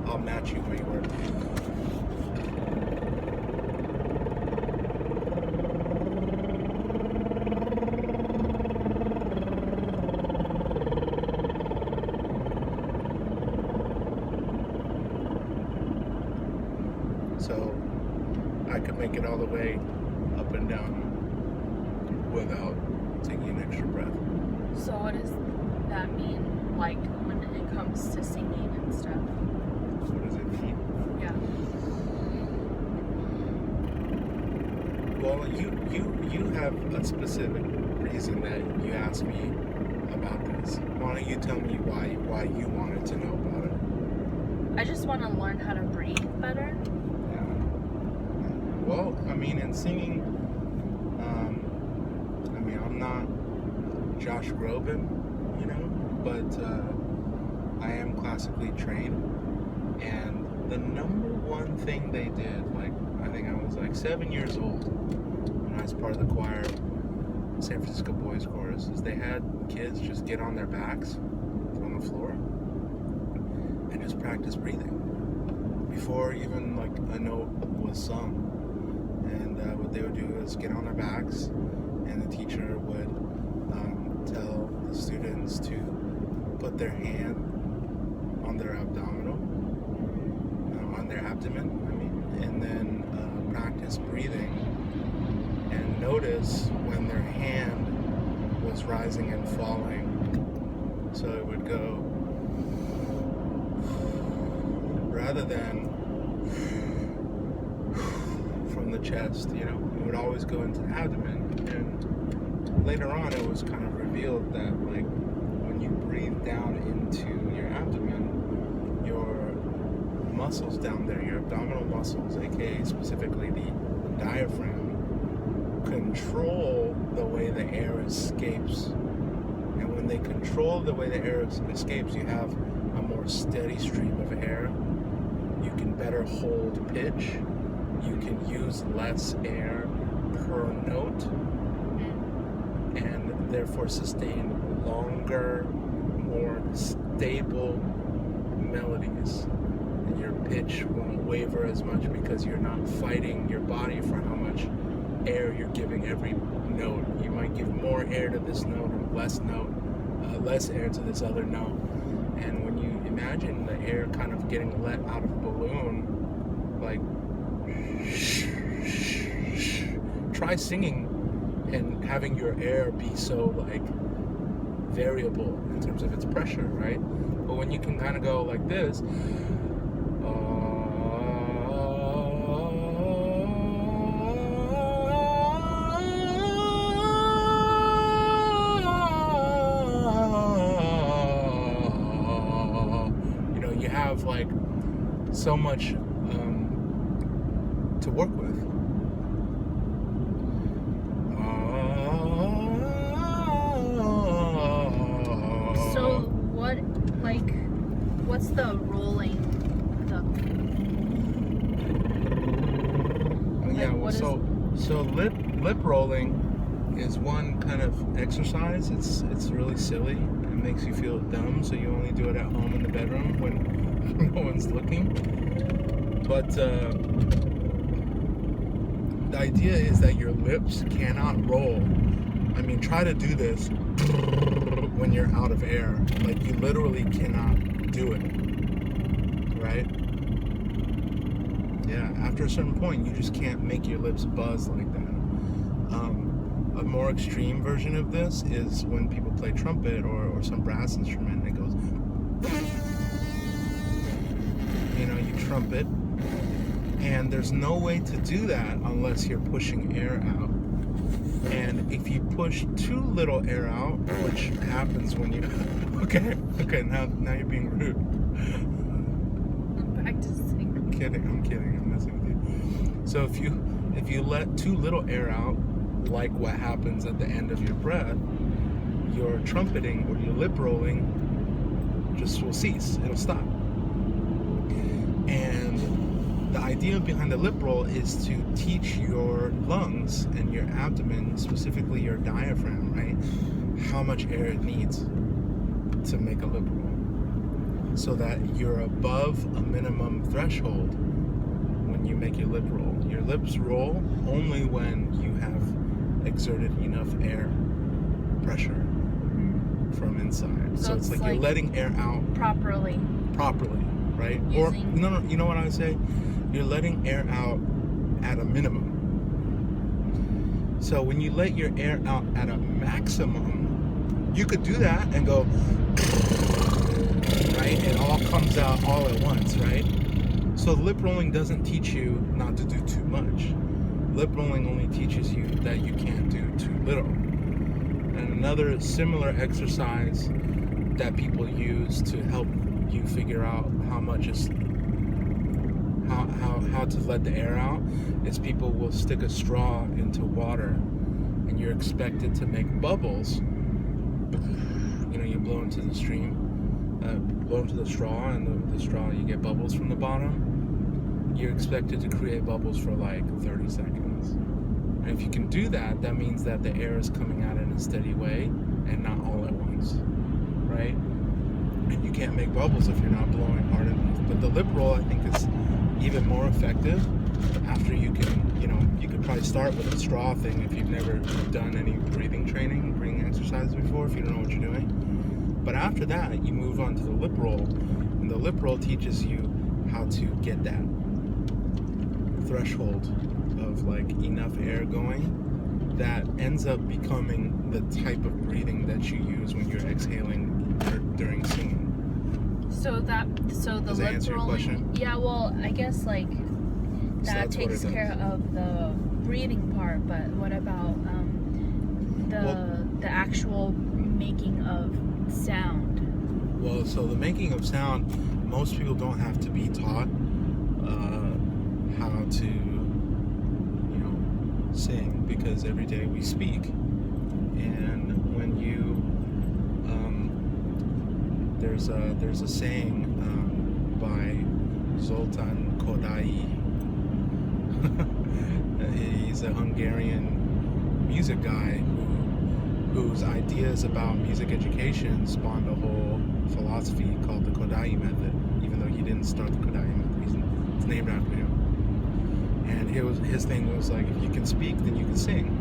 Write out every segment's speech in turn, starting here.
I'll match you where you were. So I could make it all the way up and down without taking an extra breath. So what does that mean, like, when it comes to singing and stuff? What does it mean? Yeah. Well, you have a specific reason that you asked me about this. Why don't you tell me why you wanted to know about it? I just want to learn how to breathe better. Yeah. Well, I mean, in singing, I mean, I'm not Josh Groban, you know, but I am classically trained, and the number one thing they did, like, I think I was like 7 years old when I was part of the choir, San Francisco Boys Chorus, is they had kids just get on their backs on the floor and just practice breathing before even like a note was sung. And what they would do is get on their backs, and the teacher would tell the students to put their hand on their abdomen, I mean, and then practice breathing and notice when their hand was rising and falling. So it would go, rather than from the chest, you know, it would always go into the abdomen. And later on it was kind of revealed that, like, when you breathe down into your abdomen, your muscles down there, your abdominal muscles, aka specifically the diaphragm, control the way the air escapes. And when they control the way the air escapes, you have a more steady stream of air. You can better hold pitch. You can use less air per note, and therefore sustain longer, more stable melodies. And your pitch won't waver as much because you're not fighting your body for how much air you're giving every note. You might give more air to this note or less air to this other note. And when you imagine the air kind of getting let out of a balloon, like, try singing and having your air be so, like, variable in terms of its pressure, right? But when you can kind of go like this, you know, you have like so much to work with. So what, like, what's the rolling? Yeah, well, so lip rolling is one kind of exercise. It's really silly. It makes you feel dumb, so you only do it at home in the bedroom when no one's looking. But the idea is that your lips cannot roll. I mean, try to do this when you're out of air. Like, you literally cannot do it, right? Yeah, after a certain point, you just can't make your lips buzz like that. A more extreme version of this is when people play trumpet or some brass instrument, and it goes, you know, you trumpet, and there's no way to do that unless you're pushing air out. And if you push too little air out, which happens when you okay, now you're being rude. I'm practicing. I'm kidding, I'm messing with you. So if you let too little air out, like what happens at the end of your breath, your trumpeting or your lip rolling just will cease. It'll stop. And the idea behind the lip roll is to teach your lungs and your abdomen, specifically your diaphragm, right, how much air it needs to make a lip roll. so that you're above a minimum threshold when you make your lip roll. Your lips roll only when you have exerted enough air pressure from inside. So it's like you're letting air out properly, right? Or no, you know what I would say? You're letting air out at a minimum. So when you let your air out at a maximum, you could do that and go, right? It all comes out all at once, right? So lip rolling doesn't teach you not to do too much. Lip rolling only teaches you that you can't do too little. And another similar exercise that people use to help you figure out how much is how to let the air out is people will stick a straw into water and you're expected to make bubbles. You know, you blow into the stream, blow into the straw, and the straw, you get bubbles from the bottom. You're expected to create bubbles for like 30 seconds. And if you can do that, that means that the air is coming out in a steady way and not all at once, right? And you can't make bubbles if you're not blowing hard enough. But the lip roll, I think, is even more effective after you can, you know, you could probably start with a straw thing if you've never done any breathing exercises before, if you don't know what you're doing. But after that, you move on to the lip roll, and the lip roll teaches you how to get that threshold of like enough air going that ends up becoming the type of breathing that you use when you're exhaling during singing. So the Does that answer your question? Yeah, well, I guess like that takes care of the breathing part, but what about the actual making of sound? Well, so the making of sound, most people don't have to be taught how to, you know, sing, because every day we speak. And when you there's a saying by Zoltan Kodály. He's a Hungarian music guy whose ideas about music education spawned a whole philosophy called the Kodály method, even though he didn't start the Kodály method. It's named after him. And his thing was like, if you can speak, then you can sing.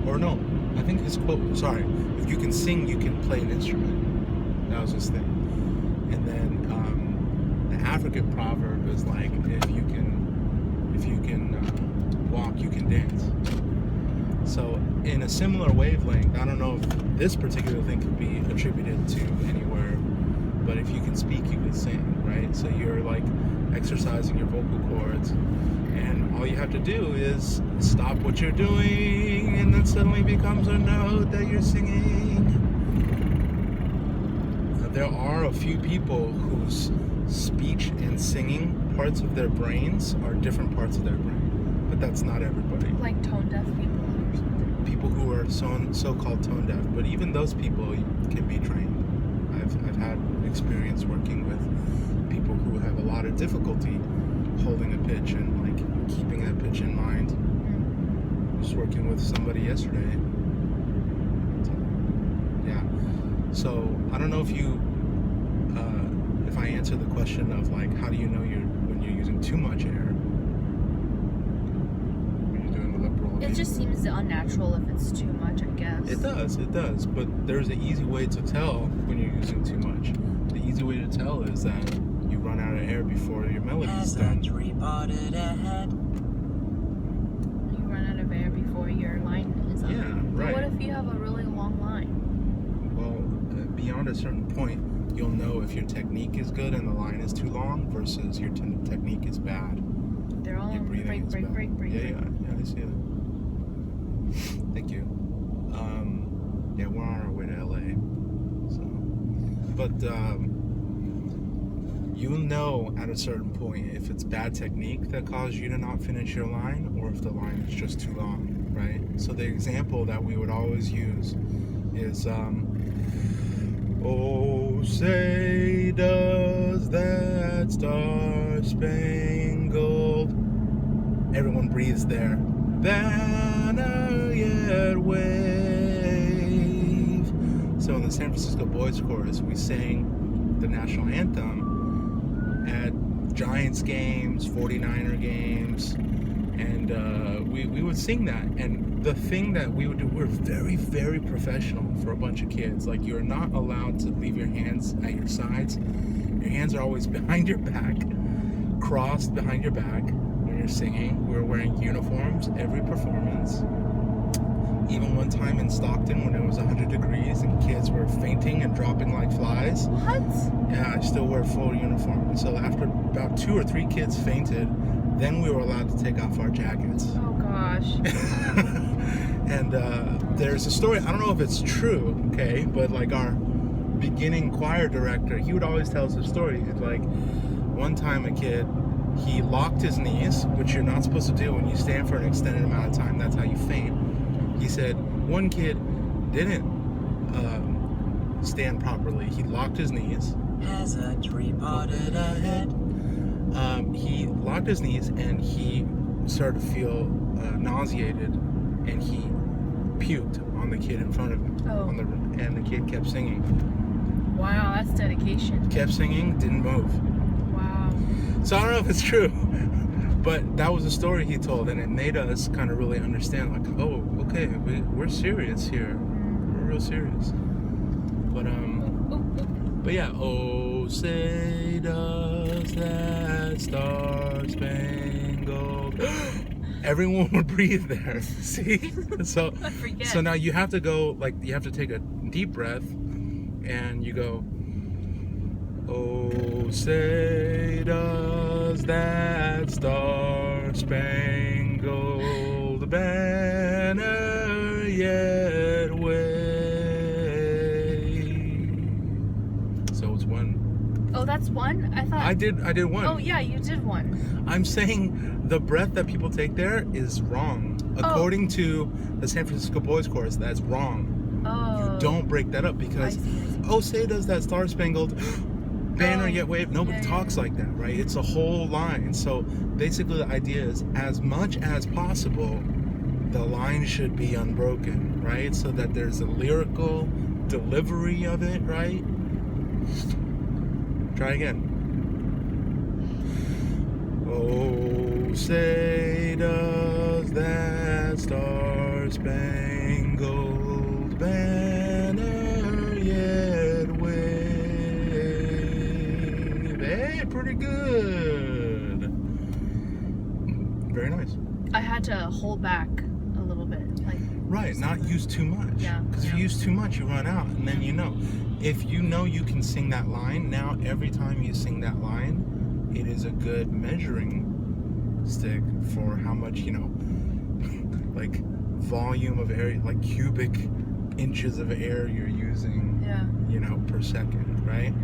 Or no, I think his quote, sorry, if you can sing, you can play an instrument. That was his thing. And then the African proverb is like, if you can walk, you can dance. So in a similar wavelength, I don't know if this particular thing could be attributed to anywhere, but if you can speak, you can sing, right? So you're like exercising your vocal cords, and all you have to do is stop what you're doing, and then suddenly becomes a note that you're singing. There are a few people whose speech and singing parts of their brains are different parts of their brain, but that's not everybody. Like tone deaf people or something. People who are so-called tone deaf, but even those people can be trained. I've had experience working with people who have a lot of difficulty holding a pitch and like keeping that pitch in mind. I was working with somebody yesterday. Yeah. So I don't know if you, if I answer the question of like, how do you know when you're using too much air? When you're doing the lip roll. It just seems unnatural if it's too much, I guess. It does. But there's an easy way to tell when you're using too much. The easy way to tell is that you run out of air before your melody's done. You run out of air before your line is up. Yeah, right. But what if you have a really long line? Well, beyond a certain point, you'll know if your technique is good and the line is too long versus your technique is bad. They're all break. Yeah, I see it. Thank you. Yeah, we're on our way to LA. So, but you'll know at a certain point if it's bad technique that caused you to not finish your line, or if the line is just too long, right? So the example that we would always use is, oh, say does that star-spangled, everyone breathes there, banner yet wave, So in the San Francisco Boys Chorus, we sang the national anthem at Giants games, 49er games, and we would sing that. And the thing that we would do, we're very, very professional for a bunch of kids. Like, you're not allowed to leave your hands at your sides. Your hands are always behind your back, crossed behind your back when you're singing. We're wearing uniforms every performance. Even one time in Stockton when it was 100 degrees and kids were fainting and dropping like flies. What? Yeah, I still wear full uniform. And so after about 2 or 3 kids fainted, then we were allowed to take off our jackets. Oh gosh. And there's a story, I don't know if it's true, okay, but like our beginning choir director, he would always tell us a story. It's like, one time a kid, he locked his knees, which you're not supposed to do when you stand for an extended amount of time. That's how you faint. He said one kid didn't stand properly. He locked his knees. As a tree podded ahead. He locked his knees and he started to feel nauseated, and he puked on the kid in front of him. Oh. And the kid kept singing. Wow, that's dedication. Kept singing, didn't move. Wow. So I don't know if it's true, but that was a story he told, and it made us kind of really understand, like, oh, okay, we're serious here. We're real serious. But yeah, oh, say does that star-spangled... Everyone would breathe there. See? So, I forget. so now you have to go, like, you have to take a deep breath, and you go, oh, say does that star-spangled banner yet wave. So it's one. Oh, that's one? I thought... I did one. Oh, yeah, you did one. I'm saying the breath that people take there is wrong. According to the San Francisco Boys Chorus, that's wrong. Oh. You don't break that up because, I see. oh, say does that star-spangled banner yet wave. Nobody talks like that, right? It's a whole line. So basically the idea is, as much as possible, the line should be unbroken, right? So that there's a lyrical delivery of it, right? Try again. Oh, say does that star-spangled banner yet wave. Hey, pretty good. Very nice. I had to hold back a little bit. Like, Right, not use too much. Yeah. Because if you use too much, you run out, and then you know. If you know you can sing that line, now every time you sing that line, it is a good measuring stick for how much, like volume of air, like cubic inches of air you're using, per second, right?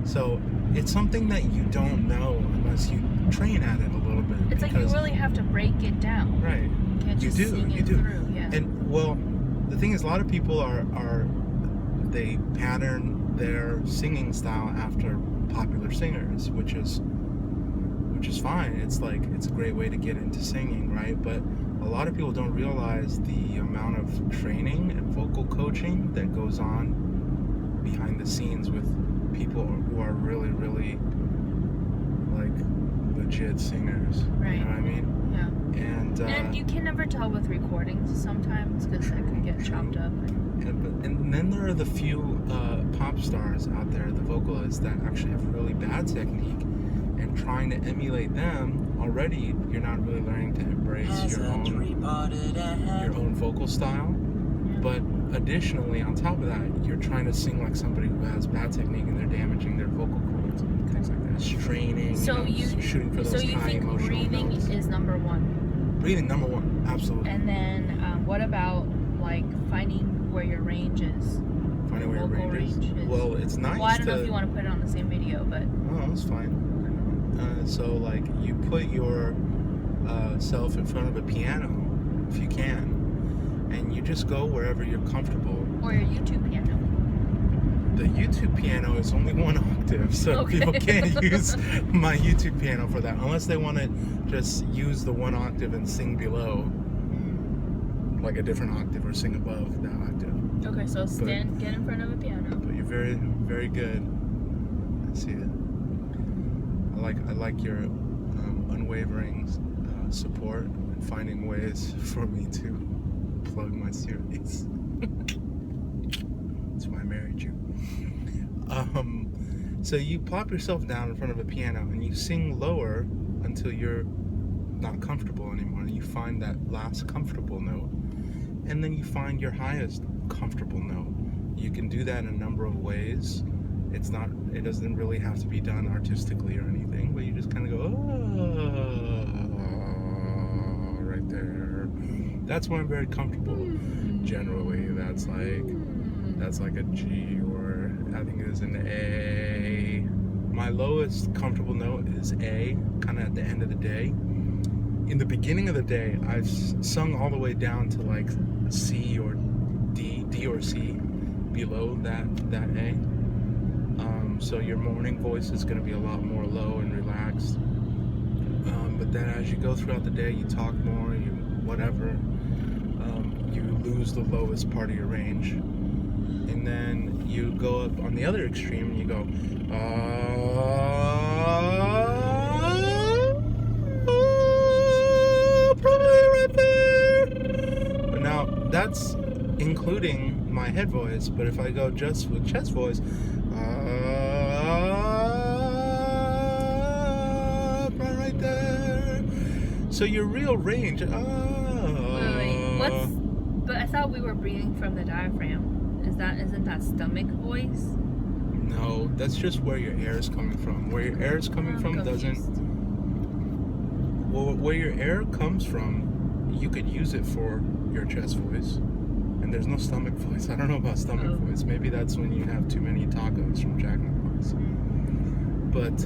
So it's something that you don't know unless you train at it a little bit. it's like you really have to break it down. Right. You can't just sing it do. through. Yeah. And well, the thing is, a lot of people they pattern their singing style after popular singers, which is fine. It's like, it's a great way to get into singing, right? But a lot of people don't realize the amount of training and vocal coaching that goes on behind the scenes with people who are really, really like legit singers. Right. You know what I mean? Yeah. And you can never tell with recordings sometimes because that can get chopped up. And then there are the few pop stars out there, the vocalists, that actually have really bad technique, and trying to emulate them, already you're not really learning to embrace your own vocal style. Yeah. But additionally, on top of that, you're trying to sing like somebody who has bad technique, and they're damaging their vocal cords and things like that. Straining, shooting for those high emotional notes. So you think breathing is number one? Breathing, number one, absolutely. And then what about like finding where your range is? Finding where your range is? Well, it's nice. Well, I don't know if you want to put it on the same video, but... Oh, that's fine. So, like, you put your self in front of a piano, if you can, and you just go wherever you're comfortable. Or your YouTube piano. The YouTube piano is only one octave, so people can't use my YouTube piano for that, unless they want to just use the one octave and sing below, like a different octave, or sing above that octave. Okay, so get in front of a piano. But you're very, very good. I see it. I like your unwavering support and finding ways for me to plug my series. That's why I married you. So you plop yourself down in front of a piano and you sing lower until you're not comfortable anymore, and you find that last comfortable note, and then you find your highest comfortable note. You can do that in a number of ways. It doesn't really have to be done artistically or anything, but you just kind of go, oh, right there. That's why I'm very comfortable. Generally, that's like a G, or I think it is an A. My lowest comfortable note is A, kind of at the end of the day. In the beginning of the day, I've sung all the way down to like C or D or C below that A. So your morning voice is going to be a lot more low and relaxed. But then as you go throughout the day, you talk more, you lose the lowest part of your range. And then you go up on the other extreme and you go, probably right there. But now that's including my head voice, but if I go just with chest voice, right there. So your real range, Wait, but I thought we were breathing from the diaphragm. Isn't that stomach voice? No, that's just where your air is coming from. Where your air is coming from confused. where your air comes from, you could use it for your chest voice. And there's no stomach voice. I don't know about stomach voice. Maybe that's when you have too many tacos from Jack in the Box. But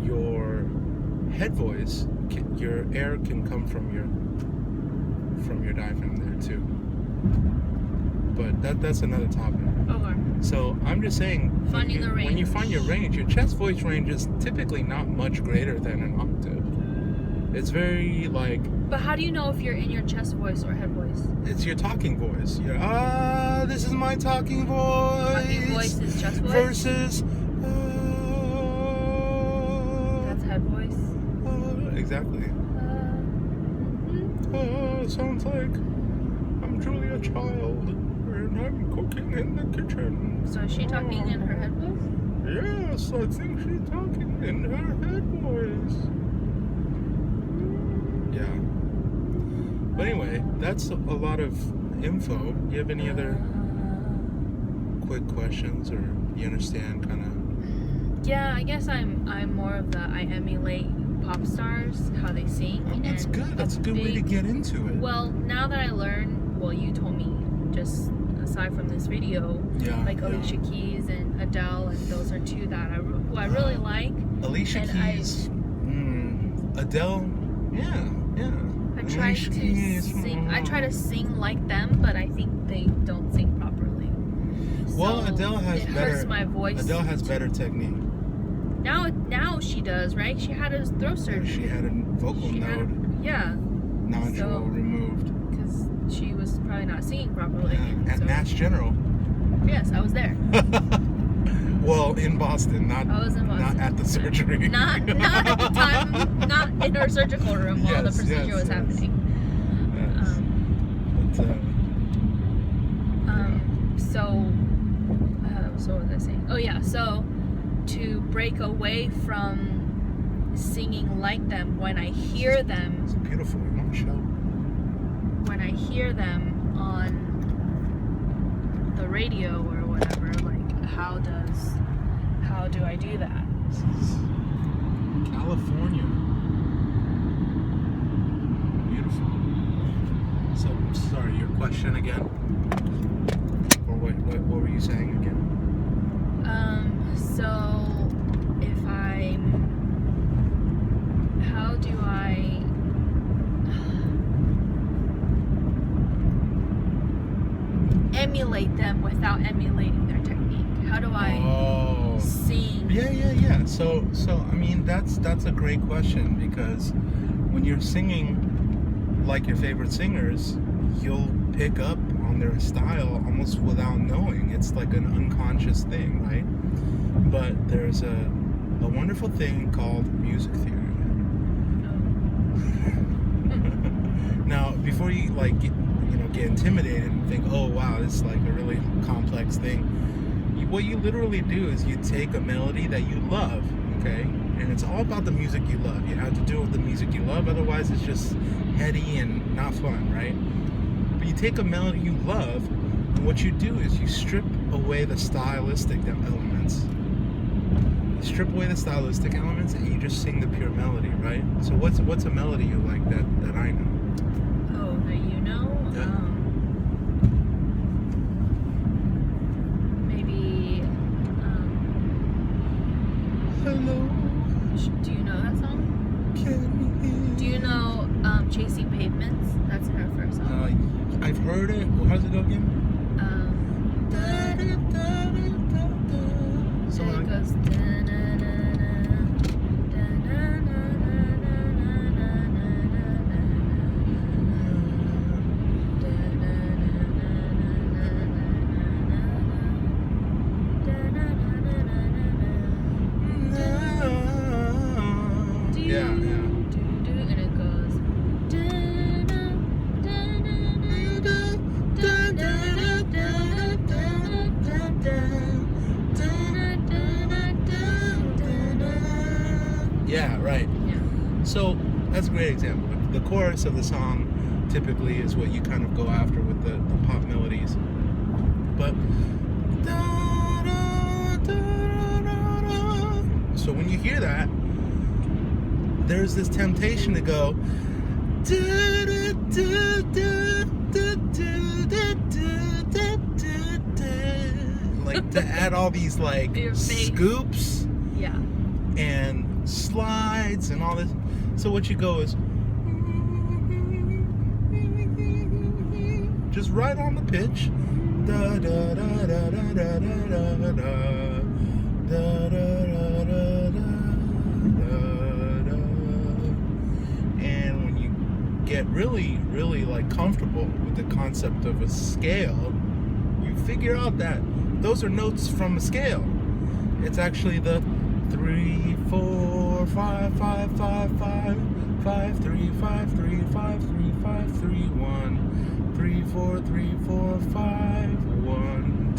your head voice, your air can come from your diaphragm there too. But that's another topic. Okay. So I'm just saying, Finding the range. when you find your range, your chest voice range is typically not much greater than an octave. It's very like. But how do you know if you're in your chest voice or head voice? It's your talking voice. This is my talking voice. Talking voice is chest voice? Versus. That's head voice. Exactly. Sounds like I'm truly a child and I'm cooking in the kitchen. So is she talking in her head voice? Yes, I think she's talking in her head voice. Yeah. But anyway, that's a lot of info. You have any other quick questions, or you understand kind of? Yeah, I guess I'm more of the I emulate pop stars, how they sing. Oh, that's good. That's a good way to get into it. Well, now that I learn, you told me, just aside from this video, like Alicia Keys and Adele, and those are two that I really like. Alicia Keys, Adele, yeah. I try to sing. I try to sing like them, but I think they don't sing properly. Well, So Adele has it better. hurts my voice. Adele has better technique. Now she does, right? She had a throat surgery. She had a vocal nodule removed. Because she was probably not singing properly. At Mass General. Yes, I was there. Well, in Boston, I was in Boston. not at the surgery. Not at the time, not in her surgical room while the procedure was happening. So what was I saying? Oh yeah, so to break away from singing like them, when I hear them, it's beautiful. You want to show? When I hear them on the radio or whatever, like how do I do that? This is California. Beautiful. So, sorry, your question again? Or what were you saying again? So if how do I emulate them without emulating their technique? How do I sing? Yeah. So I mean that's a great question, because when you're singing like your favorite singers, you'll pick up on their style almost without knowing. It's like an unconscious thing, right? But there's a wonderful thing called music theory. Now, before you get intimidated and think, oh wow, this is like a really complex thing, what you literally do is you take a melody that you love, okay, and it's all about the music you love. You have to do it with the music you love, otherwise it's just heady and not fun, right? But you take a melody you love, and what you do is you strip away the stylistic elements. You strip away the stylistic elements and you just sing the pure melody, right? So what's a melody you like that I know? Oh, that you know? Yeah. Maybe, Hello, do you know that song? can Do you know Chasing Pavements? That's her first song. I've heard it. Well, how does it go again? So it goes. Yeah. And it goes. Yeah, right. Yeah. So that's a great example. The chorus of the song typically is what you kind of go after with the pop melodies. But so when you hear that, there's this temptation to go like to add all these like Your face. scoops Yeah. and slides and all this. So what you go is just right on the pitch. Da da da da da da da da da da da da. And when you get really, really like comfortable with the concept of a scale, you figure out that those are notes from a scale. It's actually the 3 4 5 5 5 5 5 3 5 3 5 3 5 3 1 3 4 3 4 5 1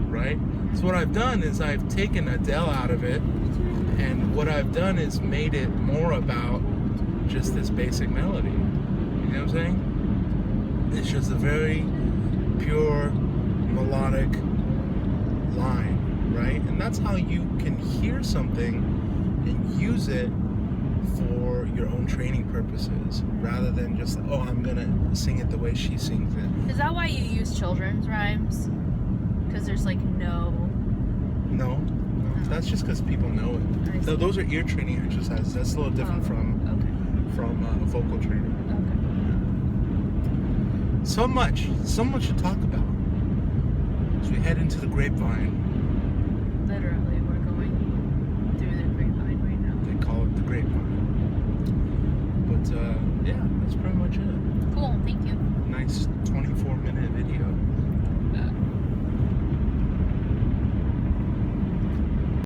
2. Right? So what I've done is I've taken Adele out of it, and what I've done is made it more about just this basic melody. You know what I'm saying? It's just a very pure melodic line, right? And that's how you can hear something and use it for your own training purposes, rather than just, oh, I'm gonna sing it the way she sings it. Is that why you use children's rhymes? Because there's like no. No, that's just because people know it. I So see. those are ear training exercises. That's a little different from vocal training. Okay. So much to talk about as we head into the grapevine.